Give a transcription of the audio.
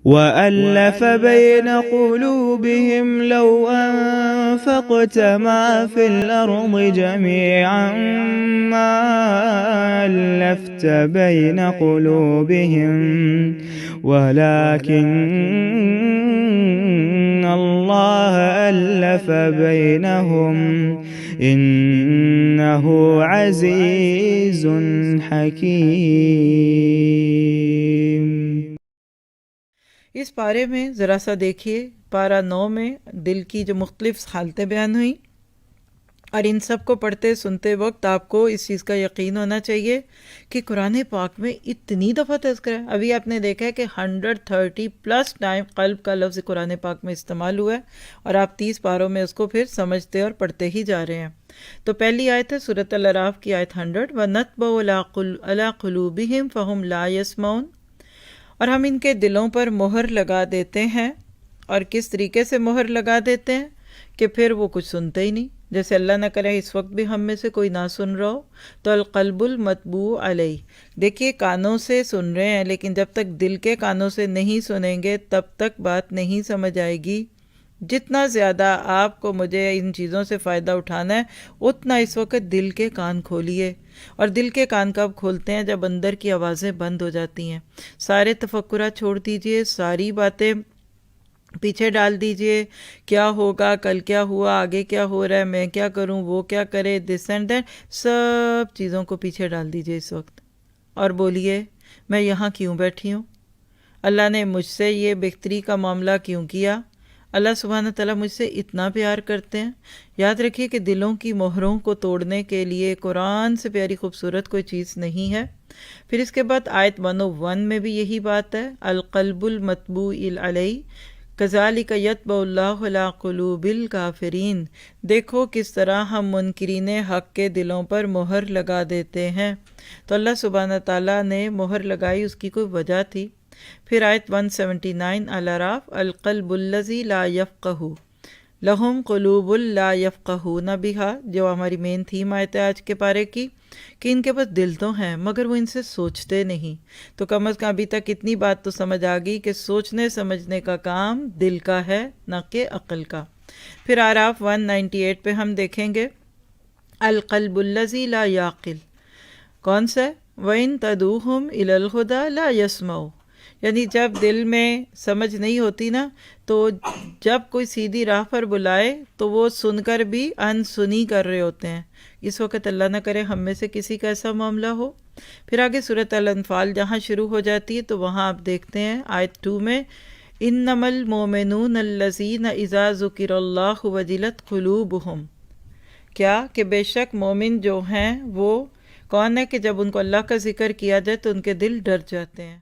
وَأَلَّفَ بَيْنَ قُلُوبِهِمْ لَوْ أَنفَقْتَ مَا فِي الْأَرْضِ جَمِيعًا مَا أَلَّفْتَ بَيْنَ قُلُوبِهِمْ وَلَكِنَّ اللَّهَ أَلَّفَ بَيْنَهُمْ إِنَّهُ عَزِيزٌ حَكِيمٌ۔ اس پارے میں ذرا سا دیکھیے، پارہ 9 میں دل کی جو مختلف حالتیں بیان ہوئیں، اور ان سب کو پڑھتے سنتے وقت آپ کو اس چیز کا یقین ہونا چاہیے کہ قرآن پاک میں اتنی دفعہ تذکرہ ہے۔ ابھی آپ نے دیکھا ہے کہ 130+ ٹائم قلب کا لفظ قرآن پاک میں استعمال ہوا ہے، اور آپ 30 پاروں میں اس کو پھر سمجھتے اور پڑھتے ہی جا رہے ہیں۔ تو پہلی آیت ہے سورۃ الاعراف کی آیت 100، وَنَطْبَعُ عَلَىٰ قُلُوبِهِمْ فَهُمْ لَا يَسْمَعُونَ، اور ہم ان کے دلوں پر مہر لگا دیتے ہیں۔ اور کس طریقے سے مہر لگا دیتے ہیں کہ پھر وہ کچھ سنتے ہی نہیں، جیسے اللہ نہ کرے اس وقت بھی ہم میں سے کوئی نہ سن رہا ہو، تو القلب المطبوع علیہ، دیکھیے کانوں سے سن رہے ہیں لیکن جب تک دل کے کانوں سے نہیں سنیں گے تب تک بات نہیں سمجھ آئے گی۔ جتنا زیادہ آپ کو مجھے ان چیزوں سے فائدہ اٹھانا ہے اتنا اس وقت دل کے کان کھولیے۔ اور دل کے کان کب کھولتے ہیں؟ جب اندر کی آوازیں بند ہو جاتی ہیں۔ سارے تفکرات چھوڑ دیجئے، ساری باتیں پیچھے ڈال دیجئے، کیا ہوگا، کل کیا ہوا، آگے کیا ہو رہا ہے، میں کیا کروں، وہ کیا کرے، دس اینڈ دیٹ، سب چیزوں کو پیچھے ڈال دیجئے اس وقت، اور بولیے میں یہاں کیوں بیٹھی ہوں؟ اللہ نے مجھ سے یہ بہتری کا معاملہ کیوں کیا؟ اللہ سبحانہ تعالیٰ مجھ سے اتنا پیار کرتے ہیں۔ یاد رکھیے کہ دلوں کی مہروں کو توڑنے کے لیے قرآن سے پیاری خوبصورت کوئی چیز نہیں ہے۔ پھر اس کے بعد آیت 101 میں بھی یہی بات ہے، القلب المطبوع علیہ کذالک یطبع اللہ علی قلوب الکافرین، دیکھو کس طرح ہم منکرین حق کے دلوں پر مہر لگا دیتے ہیں۔ تو اللہ سبحانہ تعالیٰ نے مہر لگائی، اس کی کوئی وجہ تھی۔ پھر آیت 179 الاعراف، القلب الذی لا یفقہ لہم قلوب لا یفقہون بہا، جو ہماری مین تھیم آیت ہے آج کے پارے کی، کہ ان کے پاس دل تو ہیں مگر وہ ان سے سوچتے نہیں۔ تو کم از کم ابھی تک اتنی بات تو سمجھ آ گئی کہ سوچنے سمجھنے کا کام دل کا ہے نہ کہ عقل کا۔ پھر اعراف 198 پہ ہم دیکھیں گے القلب الذی لا یعقل، کون سا ہے؟ وَإِن تَدْعُوهُمْ إِلَى الْهُدَىٰ لَا يَسْمَعُوا، یعنی جب دل میں سمجھ نہیں ہوتی نا، تو جب کوئی سیدھی راہ پر بلائے تو وہ سن کر بھی انسنی کر رہے ہوتے ہیں۔ اس وقت اللہ نہ کرے ہم میں سے کسی کا ایسا معاملہ ہو۔ پھر آگے سورۃ الانفال جہاں شروع ہو جاتی ہے تو وہاں آپ دیکھتے ہیں آیت 2 میں، انما المؤمنون الذین اذا ذکر اللہ وجلت قلوبہم، کیا کہ بے شک مومن جو ہیں وہ کون ہے کہ جب ان کو اللہ کا ذکر کیا جائے تو ان کے دل ڈر جاتے ہیں۔